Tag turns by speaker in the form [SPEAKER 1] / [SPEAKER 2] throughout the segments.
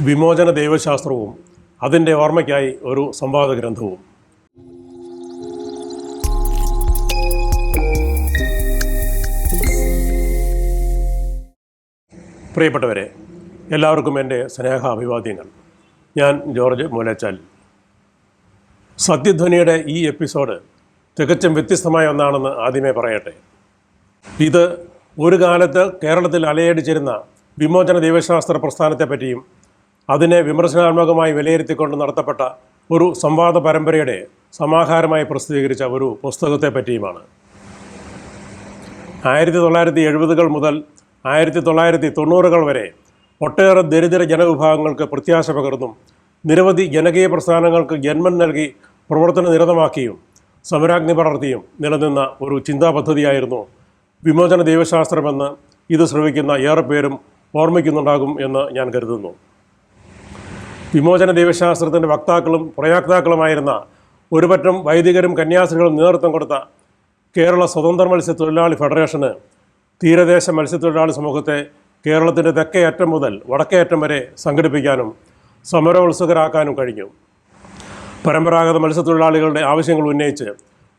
[SPEAKER 1] വിമോചന ദൈവശാസ്ത്രവും അതിൻ്റെ ഓർമ്മയ്ക്കായി ഒരു സംവാദ ഗ്രന്ഥവും. പ്രിയപ്പെട്ടവരെ, എല്ലാവർക്കും എൻ്റെ സ്നേഹ അഭിവാദ്യങ്ങൾ. ഞാൻ ജോർജ് മൂലച്ചാൽ. സത്യധ്വനിയുടെ ഈ എപ്പിസോഡ് തികച്ചും വ്യത്യസ്തമായ ഒന്നാണെന്ന് ആദ്യമേ പറയട്ടെ. ഇത് ഒരു കാലത്ത് കേരളത്തിൽ അലയടിച്ചിരുന്ന വിമോചന ദൈവശാസ്ത്ര പ്രസ്ഥാനത്തെപ്പറ്റിയും അതിനെ വിമർശനാത്മകമായി വിലയിരുത്തിക്കൊണ്ട് നടത്തപ്പെട്ട ഒരു സംവാദ പരമ്പരയുടെ സമാഹാരമായി പ്രസിദ്ധീകരിച്ച ഒരു പുസ്തകത്തെപ്പറ്റിയുമാണ്. 1970 മുതൽ 1990 വരെ ഒട്ടേറെ ദരിദ്ര ജനവിഭാഗങ്ങൾക്ക് പ്രത്യാശ പകർന്നും നിരവധി ജനകീയ പ്രസ്ഥാനങ്ങൾക്ക് ജന്മം നൽകി പ്രവർത്തന നിരതമാക്കിയും സമരാഗ്നി പടർത്തിയും നിലനിന്ന ഒരു ചിന്താ പദ്ധതിയായിരുന്നു വിമോചന ദൈവശാസ്ത്രമെന്ന് ഇത് ശ്രവിക്കുന്ന ഏറെ പേരും ഓർമ്മിക്കുന്നുണ്ടാകും എന്ന് ഞാൻ കരുതുന്നു. വിമോചന ദൈവശാസ്ത്രത്തിൻ്റെ വക്താക്കളും പ്രയോക്താക്കളുമായിരുന്ന ഒരുപറ്റം വൈദികരും കന്യാസ്ത്രീകളും നേതൃത്വം കൊടുത്ത കേരള സ്വതന്ത്ര മത്സ്യത്തൊഴിലാളി ഫെഡറേഷന് തീരദേശ മത്സ്യത്തൊഴിലാളി സമൂഹത്തെ കേരളത്തിൻ്റെ തെക്കേ അറ്റം മുതൽ വടക്കേ അറ്റം വരെ സംഘടിപ്പിക്കാനും സമരോത്സുകരാക്കാനും കഴിഞ്ഞു. പരമ്പരാഗത മത്സ്യത്തൊഴിലാളികളുടെ ആവശ്യങ്ങൾ ഉന്നയിച്ച്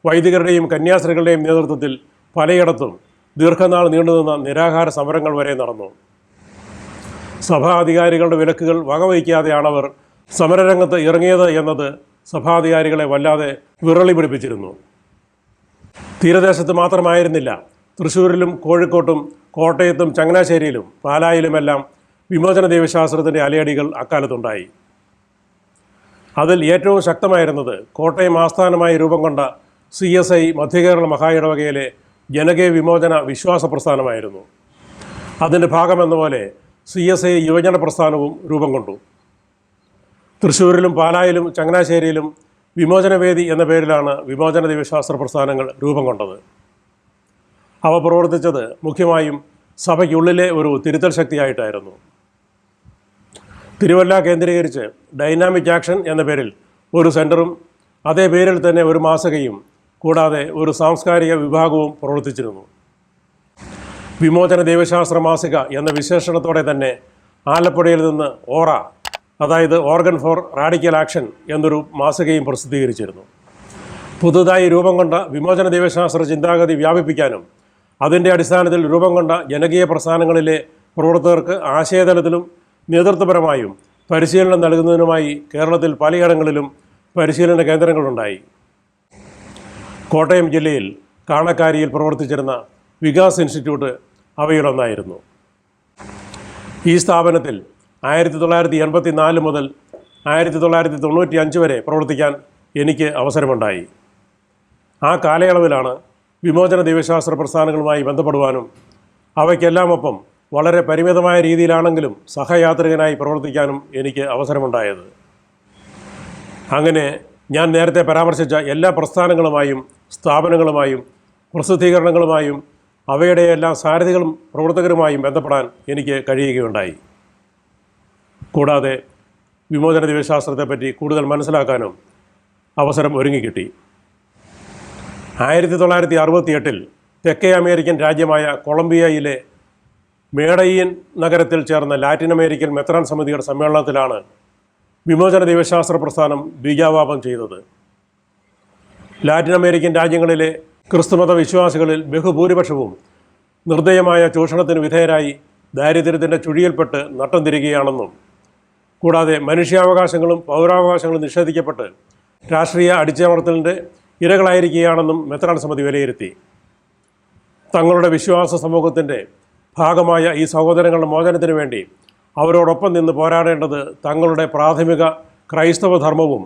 [SPEAKER 1] വൈദികരുടെയും കന്യാസ്ത്രീകളുടെയും നേതൃത്വത്തിൽ പലയിടത്തും ദീർഘനാൾ നീണ്ടുനിന്ന നിരാഹാര സമരങ്ങൾ വരെ നടന്നു. സഭാധികാരികളുടെ വിലക്കുകൾ വകവയ്ക്കാതെയാണവർ സമരരംഗത്ത് ഇറങ്ങിയത് എന്നത് സഭാധികാരികളെ വല്ലാതെ വിറളി പിടിപ്പിച്ചിരുന്നു. തീരദേശത്ത് മാത്രമായിരുന്നില്ല, തൃശ്ശൂരിലും കോഴിക്കോട്ടും കോട്ടയത്തും ചങ്ങനാശ്ശേരിയിലും പാലായിലുമെല്ലാം വിമോചന ദൈവശാസ്ത്രത്തിൻ്റെ അലയടികൾ അക്കാലത്തുണ്ടായി. അതിൽ ഏറ്റവും ശക്തമായിരുന്നത് കോട്ടയം ആസ്ഥാനമായി രൂപം കൊണ്ട CSI മധ്യകേരള മഹായിടവകയിലെ ജനകീയ വിമോചന വിശ്വാസ പ്രസ്ഥാനമായിരുന്നു. അതിൻ്റെ ഭാഗമെന്ന പോലെ CSI യുവജന പ്രസ്ഥാനവും രൂപം കൊണ്ടു. തൃശ്ശൂരിലും പാലായിലും ചങ്ങനാശ്ശേരിയിലും വിമോചനവേദി എന്ന പേരിലാണ് വിമോചന ദൈവശാസ്ത്ര പ്രസ്ഥാനങ്ങൾ രൂപം കൊണ്ടത്. അവ പ്രവർത്തിച്ചത് മുഖ്യമായും സഭയ്ക്കുള്ളിലെ ഒരു തിരുത്തൽ ശക്തിയായിട്ടായിരുന്നു. തിരുവല്ല കേന്ദ്രീകരിച്ച് ഡൈനാമിക് ആക്ഷൻ എന്ന പേരിൽ ഒരു സെൻറ്ററും അതേ പേരിൽ തന്നെ ഒരു മാസികയും കൂടാതെ ഒരു സാംസ്കാരിക വിഭാഗവും പ്രവർത്തിച്ചിരുന്നു. വിമോചന ദൈവശാസ്ത്ര മാസിക എന്ന വിശേഷണത്തോടെ തന്നെ ആലപ്പുഴയിൽ നിന്ന് ഓറ, അതായത് ഓർഗൻ ഫോർ റാഡിക്കൽ ആക്ഷൻ എന്നൊരു മാസികയും പ്രസിദ്ധീകരിച്ചിരുന്നു. പുതുതായി രൂപം കൊണ്ട വിമോചന ദൈവശാസ്ത്ര ചിന്താഗതി വ്യാപിപ്പിക്കാനും അതിൻ്റെ അടിസ്ഥാനത്തിൽ രൂപം കൊണ്ട ജനകീയ പ്രസ്ഥാനങ്ങളിലെ പ്രവർത്തകർക്ക് ആശയതലത്തിലും നേതൃത്വപരമായും പരിശീലനം നൽകുന്നതിനുമായി കേരളത്തിൽ പലയിടങ്ങളിലും പരിശീലന കേന്ദ്രങ്ങളുണ്ടായി. കോട്ടയം ജില്ലയിൽ കാണക്കാരിയിൽ പ്രവർത്തിച്ചിരുന്ന വികാസ് ഇൻസ്റ്റിറ്റ്യൂട്ട് അവയിലൊന്നായിരുന്നു. ഈ സ്ഥാപനത്തിൽ 1984 മുതൽ 1995 വരെ പ്രവർത്തിക്കാൻ എനിക്ക് അവസരമുണ്ടായി. ആ കാലയളവിലാണ് വിമോചന ദൈവശാസ്ത്ര പ്രസ്ഥാനങ്ങളുമായി ബന്ധപ്പെടുവാനും അവയ്ക്കെല്ലാമൊപ്പം വളരെ പരിമിതമായ രീതിയിലാണെങ്കിലും സഹയാത്രികനായി പ്രവർത്തിക്കാനും എനിക്ക് അവസരമുണ്ടായത്. അങ്ങനെ ഞാൻ നേരത്തെ പരാമർശിച്ച എല്ലാ പ്രസ്ഥാനങ്ങളുമായും സ്ഥാപനങ്ങളുമായും പ്രസിദ്ധീകരണങ്ങളുമായും അവയുടെ എല്ലാ സാരഥികളും പ്രവർത്തകരുമായും ബന്ധപ്പെടാൻ എനിക്ക് കഴിയുകയുണ്ടായി. കൂടാതെ വിമോചന ദൈവശാസ്ത്രത്തെപ്പറ്റി കൂടുതൽ മനസ്സിലാക്കാനും അവസരം ഒരുങ്ങിക്കിട്ടി. 1968 തെക്കേ അമേരിക്കൻ രാജ്യമായ കൊളംബിയയിലെ മേഡയിൻ നഗരത്തിൽ ചേർന്ന ലാറ്റിൻ അമേരിക്കൻ മെത്രാൻ സമിതിയുടെ സമ്മേളനത്തിലാണ് വിമോചന ദൈവശാസ്ത്ര പ്രസ്ഥാനം ബീജാവാപം ചെയ്തത്. ലാറ്റിൻ അമേരിക്കൻ രാജ്യങ്ങളിലെ ക്രിസ്തുമത വിശ്വാസികളിൽ ബഹുഭൂരിപക്ഷവും നിർദ്ദയമായ ചൂഷണത്തിന് വിധേയരായി ദാരിദ്ര്യത്തിൻ്റെ ചുഴിയിൽപ്പെട്ട് നട്ടം തിരികുകയാണെന്നും കൂടാതെ മനുഷ്യാവകാശങ്ങളും പൗരാവകാശങ്ങളും നിഷേധിക്കപ്പെട്ട് രാഷ്ട്രീയ അടിച്ചമർത്തലിൻ്റെ ഇരകളായിരിക്കുകയാണെന്നും മെത്രാൻ സമിതി വിലയിരുത്തി. തങ്ങളുടെ വിശ്വാസ സമൂഹത്തിൻ്റെ ഭാഗമായ ഈ സഹോദരങ്ങളുടെ മോചനത്തിന് വേണ്ടി അവരോടൊപ്പം നിന്ന് പോരാടേണ്ടത് തങ്ങളുടെ പ്രാഥമിക ക്രൈസ്തവ ധർമ്മവും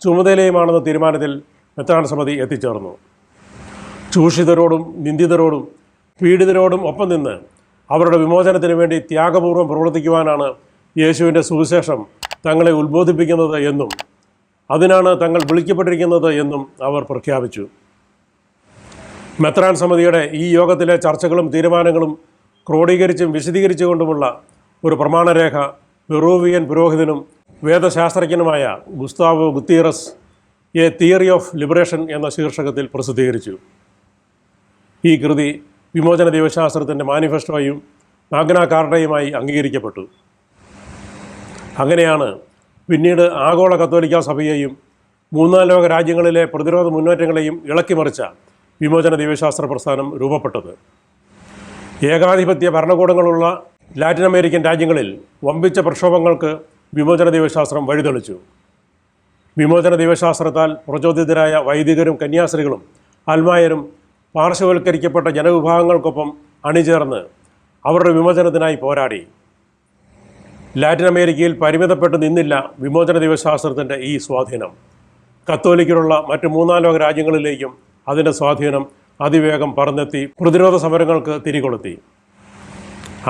[SPEAKER 1] ചുമതലയുമാണെന്ന തീരുമാനത്തിൽ മെത്രാൻ സമിതി എത്തിച്ചേർന്നു. ചൂഷിതരോടും നിന്ദിതരോടും പീഡിതരോടും ഒപ്പം നിന്ന് അവരുടെ വിമോചനത്തിന് വേണ്ടി ത്യാഗപൂർവ്വം പ്രവർത്തിക്കുവാനാണ് യേശുവിൻ്റെ സുവിശേഷം തങ്ങളെ ഉത്ബോധിപ്പിക്കുന്നത് എന്നും അതിനാണ് തങ്ങൾ വിളിക്കപ്പെട്ടിരിക്കുന്നത് എന്നും അവർ പ്രഖ്യാപിച്ചു. മെത്രാൻ സമിതിയുടെ ഈ യോഗത്തിലെ ചർച്ചകളും തീരുമാനങ്ങളും ക്രോഡീകരിച്ചും വിശദീകരിച്ചുകൊണ്ടുമുള്ള ഒരു പ്രമാണരേഖ പെറൂവിയൻ പുരോഹിതനും വേദശാസ്ത്രജ്ഞനുമായ Gustavo Gutierrez a theory of liberation എന്ന ശീർഷകത്തിൽ പ്രസിദ്ധീകരിച്ചു. ഈ കൃതി വിമോചന ദൈവശാസ്ത്രത്തിൻ്റെ മാനിഫെസ്റ്റോയും മാഗ്ന കാർട്ടയുമായി അംഗീകരിക്കപ്പെട്ടു. അങ്ങനെയാണ് പിന്നീട് ആഗോള കത്തോലിക്ക സഭയെയും മൂന്നാം ലോക രാജ്യങ്ങളിലെ പ്രതിരോധ മുന്നേറ്റങ്ങളെയും ഇളക്കിമറിച്ച വിമോചന ദൈവശാസ്ത്ര പ്രസ്ഥാനം രൂപപ്പെട്ടത്. ഏകാധിപത്യ ഭരണകൂടങ്ങളുള്ള ലാറ്റിൻ അമേരിക്കൻ രാജ്യങ്ങളിൽ വമ്പിച്ച പ്രക്ഷോഭങ്ങൾക്ക് വിമോചന ദൈവശാസ്ത്രം വഴിതെളിച്ചു. വിമോചന ദൈവശാസ്ത്രത്താൽ പ്രചോദിതരായ വൈദികരും കന്യാസ്ത്രീകളും അൽമായരും പാർശ്വവൽക്കരിക്കപ്പെട്ട ജനവിഭാഗങ്ങൾക്കൊപ്പം അണിചേർന്ന് അവരുടെ വിമോചനത്തിനായി പോരാടി. ലാറ്റിൻ അമേരിക്കയിൽ പരിമിതപ്പെട്ട് നിന്നില്ല വിമോചന ദൈവശാസ്ത്രത്തിൻ്റെ ഈ സ്വാധീനം. കത്തോലിക്കരുള്ള മറ്റ് മൂന്നാം ലോക രാജ്യങ്ങളിലേക്കും അതിൻ്റെ സ്വാധീനം അതിവേഗം പറന്നെത്തി പ്രതിരോധ സമരങ്ങൾക്ക് തിരികൊളുത്തി.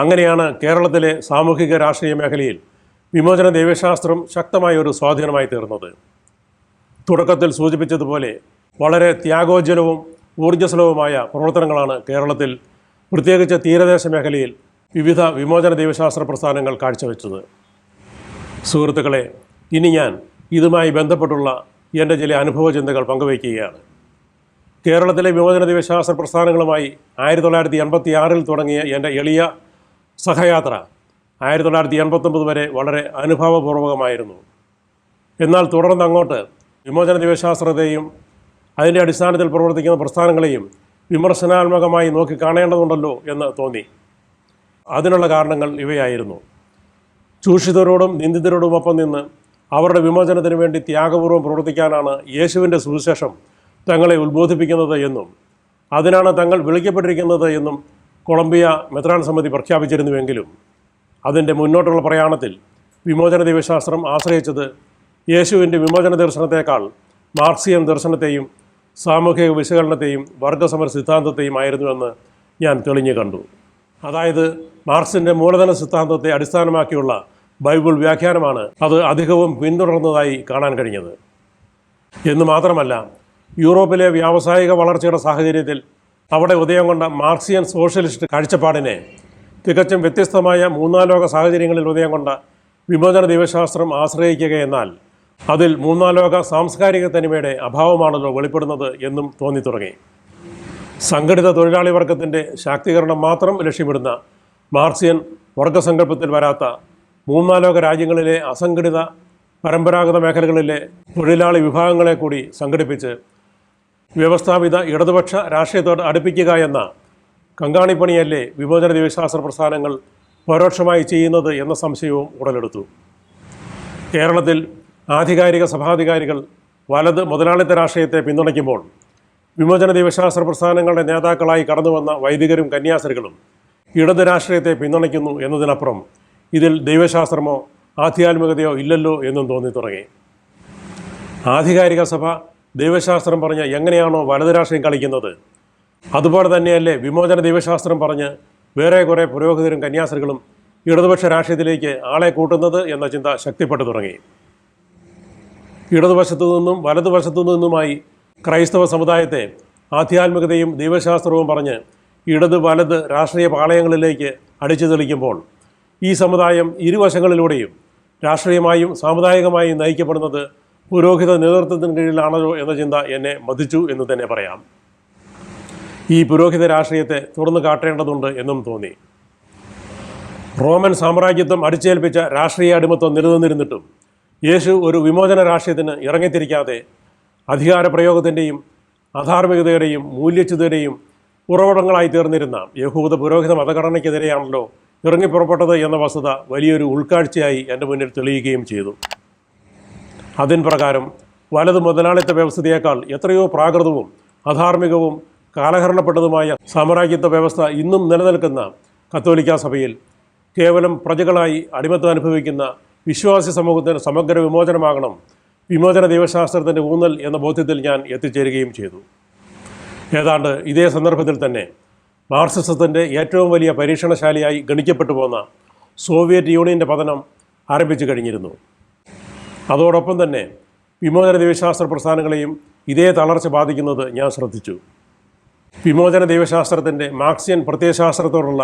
[SPEAKER 1] അങ്ങനെയാണ് കേരളത്തിലെ സാമൂഹിക രാഷ്ട്രീയ മേഖലയിൽ വിമോചന ദൈവശാസ്ത്രം ശക്തമായ ഒരു സ്വാധീനമായി തീർന്നത്. തുടക്കത്തിൽ സൂചിപ്പിച്ചതുപോലെ വളരെ ത്യാഗോജ്വലവും ഊർജ്ജസ്വലവുമായ പ്രവർത്തനങ്ങളാണ് കേരളത്തിൽ, പ്രത്യേകിച്ച് തീരദേശ മേഖലയിൽ വിവിധ വിമോചന ദൈവശാസ്ത്ര പ്രസ്ഥാനങ്ങൾ കാഴ്ചവെച്ചത്. സുഹൃത്തുക്കളെ, ഇനി ഞാൻ ഇതുമായി ബന്ധപ്പെട്ടുള്ള എൻ്റെ ചില അനുഭവ ചിന്തകൾ പങ്കുവയ്ക്കുകയാണ്. കേരളത്തിലെ വിമോചന ദൈവശാസ്ത്ര പ്രസ്ഥാനങ്ങളുമായി 1986 തുടങ്ങിയ എൻ്റെ എളിയ സഹയാത്ര 1989 വരെ വളരെ അനുഭവപൂർവകമായിരുന്നു. എന്നാൽ തുടർന്ന് അങ്ങോട്ട് വിമോചന ദൈവശാസ്ത്രത്തെയും അതിൻ്റെ അടിസ്ഥാനത്തിൽ പ്രവർത്തിക്കുന്ന പ്രസ്ഥാനങ്ങളെയും വിമർശനാത്മകമായി നോക്കിക്കാണേണ്ടതുണ്ടല്ലോ എന്ന് തോന്നി. അതിനുള്ള കാരണങ്ങൾ ഇവയായിരുന്നു. ചൂഷിതരോടും നിന്ദിതരോടുമൊപ്പം നിന്ന് അവരുടെ വിമോചനത്തിന് വേണ്ടി ത്യാഗപൂർവ്വം പ്രവർത്തിക്കാനാണ് യേശുവിൻ്റെ സുവിശേഷം തങ്ങളെ ഉത്ബോധിപ്പിക്കുന്നത് എന്നും അതിനാണ് തങ്ങൾ വിളിക്കപ്പെട്ടിരിക്കുന്നത് എന്നും കൊളംബിയ മെത്രാൻ സമിതി പ്രഖ്യാപിച്ചിരുന്നുവെങ്കിലും അതിൻ്റെ മുന്നോട്ടുള്ള പ്രയാണത്തിൽ വിമോചന ദൈവശാസ്ത്രം ആശ്രയിച്ചത് യേശുവിൻ്റെ വിമോചന ദർശനത്തേക്കാൾ മാർക്സിയൻ ദർശനത്തെയും സാമൂഹിക വിശകലനത്തെയും വർഗസമര സിദ്ധാന്തത്തെയും ആയിരുന്നുവെന്ന് ഞാൻ തെളിഞ്ഞു കണ്ടു. അതായത് മാർക്സിൻ്റെ മൂലധന സിദ്ധാന്തത്തെ അടിസ്ഥാനമാക്കിയുള്ള ബൈബിൾ വ്യാഖ്യാനമാണ് അത് അധികവും പിന്തുടർന്നതായി കാണാൻ കഴിഞ്ഞത്. എന്ന് മാത്രമല്ല, യൂറോപ്പിലെ വ്യാവസായിക വളർച്ചയുടെ സാഹചര്യത്തിൽ അവിടെ ഉദയം കൊണ്ട മാർക്സിയൻ സോഷ്യലിസ്റ്റ് കാഴ്ചപ്പാടിനെ തികച്ചും വ്യത്യസ്തമായ മൂന്നാം ലോക സാഹചര്യങ്ങളിൽ ഉദയം കൊണ്ട വിമോചന ദൈവശാസ്ത്രം ആശ്രയിക്കുകയെന്നാൽ അതിൽ മൂന്നാം ലോക സാംസ്കാരിക തനിമയുടെ അഭാവമാണല്ലോ വെളിപ്പെടുന്നത് എന്നും തോന്നിത്തുടങ്ങി. സംഘടിത തൊഴിലാളി വർഗത്തിൻ്റെ ശാക്തീകരണം മാത്രം ലക്ഷ്യമിടുന്ന മാർക്സിയൻ വർഗസങ്കല്പത്തിൽ വരാത്ത മൂന്നാം ലോക രാജ്യങ്ങളിലെ അസംഘടിത പരമ്പരാഗത മേഖലകളിലെ തൊഴിലാളി വിഭാഗങ്ങളെ കൂടി സംഘടിപ്പിച്ച് വ്യവസ്ഥാപിത ഇടതുപക്ഷ രാഷ്ട്രീയത്തോട് അടുപ്പിക്കുക എന്ന കങ്കാണിപ്പണിയല്ലേ വിമോചന ദൈവശാസ്ത്ര പ്രസ്ഥാനങ്ങൾ പരോക്ഷമായി ചെയ്യുന്നത് എന്ന സംശയവും ഉടലെടുത്തു. കേരളത്തിൽ ആധികാരിക സഭാധികാരികൾ വലത് മുതലാളിത്ത രാഷ്ട്രീയത്തെ പിന്തുണയ്ക്കുമ്പോൾ വിമോചന ദൈവശാസ്ത്ര പ്രസ്ഥാനങ്ങളുടെ നേതാക്കളായി കടന്നുവന്ന വൈദികരും കന്യാസ്ത്രീകളും ഇടത് രാഷ്ട്രീയത്തെ പിന്തുണയ്ക്കുന്നു എന്നതിനപ്പുറം ഇതിൽ ദൈവശാസ്ത്രമോ ആധ്യാത്മികതയോ ഇല്ലല്ലോ എന്നും തോന്നിത്തുടങ്ങി. ആധികാരിക സഭ ദൈവശാസ്ത്രം പറഞ്ഞ് എങ്ങനെയാണോ വലത് രാഷ്ട്രീയം കളിക്കുന്നത്, അതുപോലെ തന്നെയല്ലേ വിമോചന ദൈവശാസ്ത്രം പറഞ്ഞ് വേറെ കുറേ പുരോഹിതരും കന്യാസ്ത്രീകളും ഇടതുപക്ഷ രാഷ്ട്രീയത്തിലേക്ക് ആളെ കൂട്ടുന്നത് എന്ന ചിന്ത ശക്തിപ്പെട്ടു തുടങ്ങി. ഇടതുവശത്തു നിന്നും വലതുവശത്തു നിന്നുമായി ക്രൈസ്തവ സമുദായത്തെ ആധ്യാത്മികതയും ദൈവശാസ്ത്രവും പറഞ്ഞ് ഇടത് വലത് രാഷ്ട്രീയ പാളയങ്ങളിലേക്ക് അടിച്ചു തെളിക്കുമ്പോൾ ഈ സമുദായം ഇരുവശങ്ങളിലൂടെയും രാഷ്ട്രീയമായും സാമുദായികമായും നയിക്കപ്പെടുന്നത് പുരോഹിത നേതൃത്വത്തിന് കീഴിലാണല്ലോ എന്ന ചിന്ത എന്നെ മതിച്ചു എന്ന് തന്നെ പറയാം. ഈ പുരോഹിത രാഷ്ട്രീയത്തെ തുറന്നു കാട്ടേണ്ടതുണ്ട് എന്നും തോന്നി. റോമൻ സാമ്രാജ്യത്വം അടിച്ചേൽപ്പിച്ച രാഷ്ട്രീയ അടിമത്വം നിലനിന്നിരുന്നിട്ടും യേശു ഒരു വിമോചന രാഷ്ട്രീയത്തിന് ഇറങ്ങിത്തിരിക്കാതെ അധികാരപ്രയോഗത്തിൻ്റെയും അധാർമികതയുടെയും മൂല്യച്യുതയുടെയും ഉറവിടങ്ങളായി തീർന്നിരുന്ന യഹൂദ പുരോഹിത മതഘടനയ്ക്കെതിരെയാണല്ലോ ഇറങ്ങിപ്പുറപ്പെട്ടത് എന്ന വസ്തുത വലിയൊരു ഉൾക്കാഴ്ചയായി എൻ്റെ മുന്നിൽ തെളിയുകയും ചെയ്തു. അതിൻ പ്രകാരം വലത് മുതലാളിത്ത വ്യവസ്ഥയേക്കാൾ എത്രയോ പ്രാകൃതവും അധാർമികവും കാലഹരണപ്പെട്ടതുമായ സാമ്രാജ്യത്വ വ്യവസ്ഥ ഇന്നും നിലനിൽക്കുന്ന കത്തോലിക്ക സഭയിൽ കേവലം പ്രജകളായി അടിമത്തം അനുഭവിക്കുന്ന വിശ്വാസി സമൂഹത്തിന് സമഗ്ര വിമോചനമാകണം വിമോചന ദൈവശാസ്ത്രത്തിൻ്റെ ഊന്നൽ എന്ന ബോധ്യത്തിൽ ഞാൻ എത്തിച്ചേരുകയും ചെയ്തു. ഏതാണ്ട് ഇതേ സന്ദർഭത്തിൽ തന്നെ മാർക്സിസത്തിൻ്റെ ഏറ്റവും വലിയ പരീക്ഷണശാലിയായി ഗണിക്കപ്പെട്ടു പോന്ന സോവിയറ്റ് യൂണിയൻ്റെ പതനം ആരംഭിച്ചു കഴിഞ്ഞിരുന്നു. അതോടൊപ്പം തന്നെ വിമോചന ദൈവശാസ്ത്ര പ്രസ്ഥാനങ്ങളെയും ഇതേ തളർച്ച ബാധിക്കുന്നത് ഞാൻ ശ്രദ്ധിച്ചു. വിമോചന ദൈവശാസ്ത്രത്തിൻ്റെ മാർക്സിയൻ പ്രത്യയശാസ്ത്രത്തോടുള്ള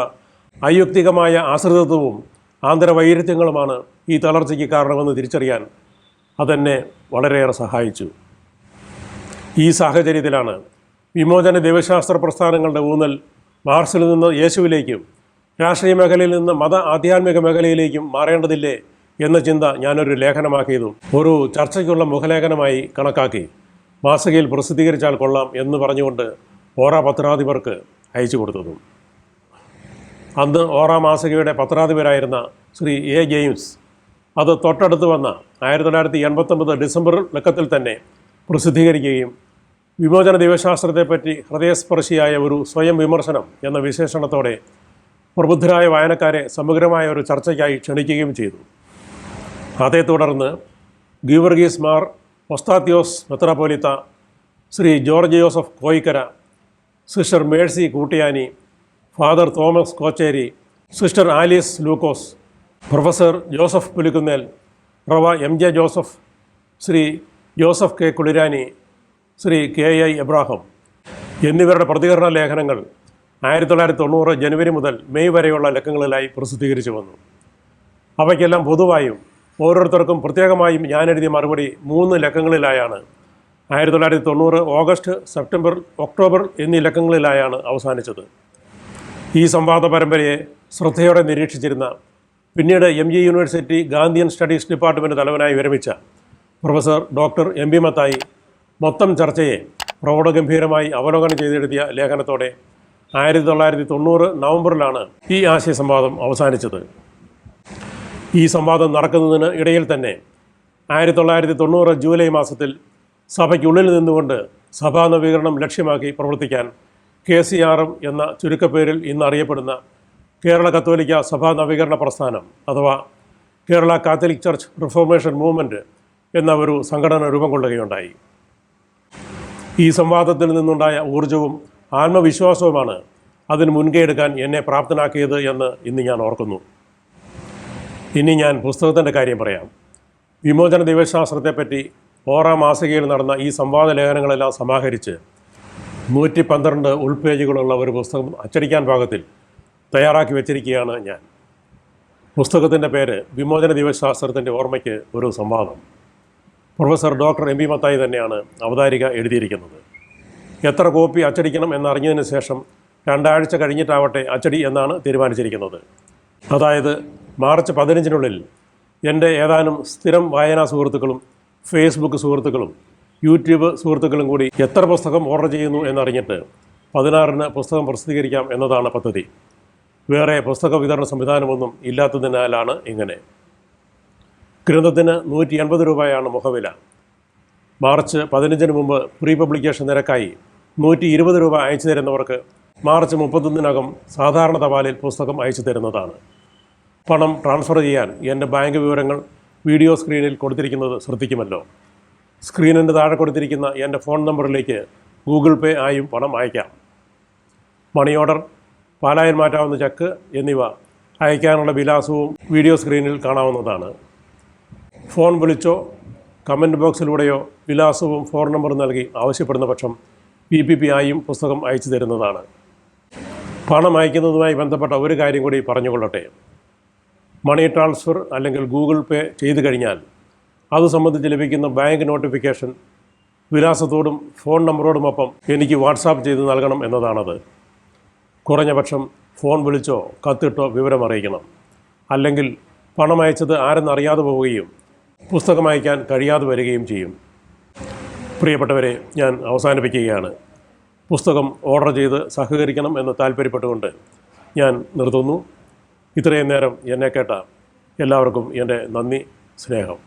[SPEAKER 1] അയുക്തികമായ ആശ്രിതത്വവും ആന്തരവൈരുദ്ധ്യങ്ങളുമാണ് ഈ തളർച്ചയ്ക്ക് കാരണമെന്ന് തിരിച്ചറിയാൻ അതെന്നെ വളരെയേറെ സഹായിച്ചു. ഈ സാഹചര്യത്തിലാണ് വിമോചന ദൈവശാസ്ത്ര പ്രസ്ഥാനങ്ങളുടെ ഊന്നൽ മാർക്സിൽ നിന്ന് യേശുവിലേക്കും രാഷ്ട്രീയ മേഖലയിൽ നിന്ന് മത ആധ്യാത്മിക മേഖലയിലേക്കും മാറേണ്ടതില്ലേ എന്ന ചിന്ത ഞാനൊരു ലേഖനമാക്കിയതും ഒരു ചർച്ചയ്ക്കുള്ള മുഖലേഖനമായി കണക്കാക്കി മാസികയിൽ പ്രസിദ്ധീകരിച്ചാൽ കൊള്ളാം എന്ന് പറഞ്ഞുകൊണ്ട് ഓറ പത്രാധിപർക്ക് അയച്ചു കൊടുത്തതും. അന്ന് ഓറ മാസികയുടെ പത്രാധിപരായിരുന്ന ശ്രീ എ ജെയിംസ് അത് തൊട്ടടുത്ത് വന്ന 1989 ഡിസംബർ ലക്കത്തിൽ തന്നെ പ്രസിദ്ധീകരിക്കുകയും വിമോചന ദൈവശാസ്ത്രത്തെപ്പറ്റി ഹൃദയസ്പർശിയായ ഒരു സ്വയം വിമർശനം എന്ന വിശേഷണത്തോടെ പ്രബുദ്ധരായ വായനക്കാരെ സമഗ്രമായ ഒരു ചർച്ചയ്ക്കായി ക്ഷണിക്കുകയും ചെയ്തു. അതേ തുടർന്ന് ഗീവർഗീസ് മാർ ഒസ്താത്യോസ് മെത്രാപ്പോലിത്ത, Shri George Joseph Koyikkara, sister Mercy Koottiyani, father Thomas Kochery, sister Alice Lukose, professor Joseph Pulikkunnel, rev MJ Joseph, Shri Joseph K Kulirani, Shri KI Abraham എന്നിവരുടെ പ്രതികരണ ലേഖനങ്ങൾ 1990 ജനുവരി മുതൽ മെയ് വരെയുള്ള ലക്കങ്ങളിലായി പ്രസിദ്ധീകരിച്ചു വന്നു. അവയ്ക്കെല്ലാം പൊതുവായും ഓരോരുത്തർക്കും പ്രത്യേകമായും ഞാനെഴുതിയ മറുപടി 3 ലക്കങ്ങളിലായാണ് 1990 ഓഗസ്റ്റ്, സെപ്റ്റംബർ, ഒക്ടോബർ എന്നീ ലക്കങ്ങളിലായാണ് അവസാനിച്ചത്. ഈ സംവാദ പരമ്പരയെ ശ്രദ്ധയോടെ നിരീക്ഷിച്ചിരുന്ന പിന്നീട് MG university Gandhian studies department തലവനായി വിരമിച്ച പ്രൊഫസർ ഡോക്ടർ MB മത്തായി മൊത്തം ചർച്ചയെ പ്രൗഢഗംഭീരമായി അവലോകനം ചെയ്തെഴുതിയ ലേഖനത്തോടെ 1990 നവംബറിലാണ് ഈ ആശയ സംവാദം അവസാനിച്ചത്. ഈ സംവാദം നടക്കുന്നതിന് ഇടയിൽ തന്നെ 1990 ജൂലൈ മാസത്തിൽ സഭയ്ക്കുള്ളിൽ നിന്നുകൊണ്ട് സഭാ നവീകരണം ലക്ഷ്യമാക്കി പ്രവർത്തിക്കാൻ KCRM എന്ന ചുരുക്കപ്പേരിൽ ഇന്ന് അറിയപ്പെടുന്ന കേരള കത്തോലിക്ക സഭാ നവീകരണ പ്രസ്ഥാനം അഥവാ Kerala Catholic church reformation movement എന്ന ഒരു സംഘടന രൂപം കൊള്ളുകയുണ്ടായി. ഈ സംവാദത്തിൽ നിന്നുണ്ടായ ഊർജവും ആത്മവിശ്വാസവുമാണ് അതിന് മുൻകൈ എടുക്കാൻ എന്നെ പ്രാപ്തനാക്കിയത് എന്ന് ഇന്ന് ഞാൻ ഓർക്കുന്നു. ഇനി ഞാൻ പുസ്തകത്തിൻ്റെ കാര്യം പറയാം. വിമോചന ദൈവശാസ്ത്രത്തെപ്പറ്റി ഓറ മാസികയിൽ നടന്ന ഈ സംവാദ ലേഖനങ്ങളെല്ലാം സമാഹരിച്ച് 112 ഉൾപേജുകളുള്ള ഒരു പുസ്തകം അച്ചടിക്കാൻ പാകത്തിൽ തയ്യാറാക്കി വെച്ചിരിക്കുകയാണ് ഞാൻ. പുസ്തകത്തിൻ്റെ പേര് വിമോചന ദൈവശാസ്ത്രത്തിൻ്റെ ഓർമ്മയ്ക്ക് ഒരു സംവാദം. പ്രൊഫസർ ഡോക്ടർ MB മത്തായി തന്നെയാണ് അവതാരിക എഴുതിയിരിക്കുന്നത്. എത്ര കോപ്പി അച്ചടിക്കണം എന്നറിഞ്ഞതിന് ശേഷം 2 ആഴ്ച കഴിഞ്ഞിട്ടാവട്ടെ അച്ചടി എന്നാണ് തീരുമാനിച്ചിരിക്കുന്നത്. അതായത് മാർച്ച് 15-നുള്ളിൽ എൻ്റെ ഏതാനും സ്ഥിരം വായനാ സുഹൃത്തുക്കളും ഫേസ്ബുക്ക് സുഹൃത്തുക്കളും യൂട്യൂബ് സുഹൃത്തുക്കളും കൂടി എത്ര പുസ്തകം ഓർഡർ ചെയ്യുന്നു എന്നറിഞ്ഞിട്ട് 16-ന് പുസ്തകം പ്രസിദ്ധീകരിക്കാം എന്നതാണ് പദ്ധതി. വേറെ പുസ്തക വിതരണ സംവിധാനമൊന്നും ഇല്ലാത്തതിനാലാണ് ഇങ്ങനെ. ഗ്രന്ഥത്തിന് 180 രൂപയാണ് മുഖവില. മാർച്ച് 15-ന് മുമ്പ് പ്രീ പബ്ലിക്കേഷൻ നിരക്കായി 120 രൂപ അയച്ചു തരുന്നവർക്ക് മാർച്ച് 31-നകം സാധാരണ തപാലിൽ പുസ്തകം അയച്ചു തരുന്നതാണ്. പണം ട്രാൻസ്ഫർ ചെയ്യാൻ എൻ്റെ ബാങ്ക് വിവരങ്ങൾ വീഡിയോ സ്ക്രീനിൽ കൊടുത്തിരിക്കുന്നത് ശ്രദ്ധിക്കുമല്ലോ. സ്ക്രീനിൻ്റെ താഴെ കൊടുത്തിരിക്കുന്ന എൻ്റെ ഫോൺ നമ്പറിലേക്ക് ഗൂഗിൾ പേ ആയും പണം അയക്കാം. മണി ഓർഡർ, പാലായിൽ മാറ്റാവുന്ന ചെക്ക് എന്നിവ അയക്കാനുള്ള വിലാസവും വീഡിയോ സ്ക്രീനിൽ കാണാവുന്നതാണ്. ഫോൺ വിളിച്ചോ കമൻറ്റ് ബോക്സിലൂടെയോ വിലാസവും ഫോൺ നമ്പറും നൽകി ആവശ്യപ്പെടുന്ന പക്ഷം PPP ആയും പുസ്തകം അയച്ചു തരുന്നതാണ്. പണം അയക്കുന്നതുമായി ബന്ധപ്പെട്ട ഒരു കാര്യം കൂടി പറഞ്ഞുകൊള്ളട്ടെ. മണി ട്രാൻസ്ഫർ അല്ലെങ്കിൽ ഗൂഗിൾ പേ ചെയ്തു കഴിഞ്ഞാൽ അത് സംബന്ധിച്ച് ലഭിക്കുന്ന ബാങ്ക് നോട്ടിഫിക്കേഷൻ വിലാസത്തോടും ഫോൺ നമ്പറോടുമൊപ്പം എനിക്ക് വാട്സാപ്പ് ചെയ്ത് നൽകണം എന്നതാണത്. കുറഞ്ഞ പക്ഷം ഫോൺ വിളിച്ചോ കത്തിട്ടോ വിവരം അറിയിക്കണം. അല്ലെങ്കിൽ പണം അയച്ചത് ആരെന്നറിയാതെ പോവുകയും പുസ്തകം അയക്കാൻ കഴിയാതെ വരികയും ചെയ്യും. പ്രിയപ്പെട്ടവരെ, ഞാൻ അവസാനിപ്പിക്കുകയാണ്. പുസ്തകം ഓർഡർ ചെയ്ത് സഹകരിക്കണം എന്ന് താല്പര്യപ്പെട്ടുകൊണ്ട് ഞാൻ നിർത്തുന്നു. ഇത്രയും നേരം എന്നെ കേട്ട എല്ലാവർക്കും എൻ്റെ നന്ദി, സ്നേഹം.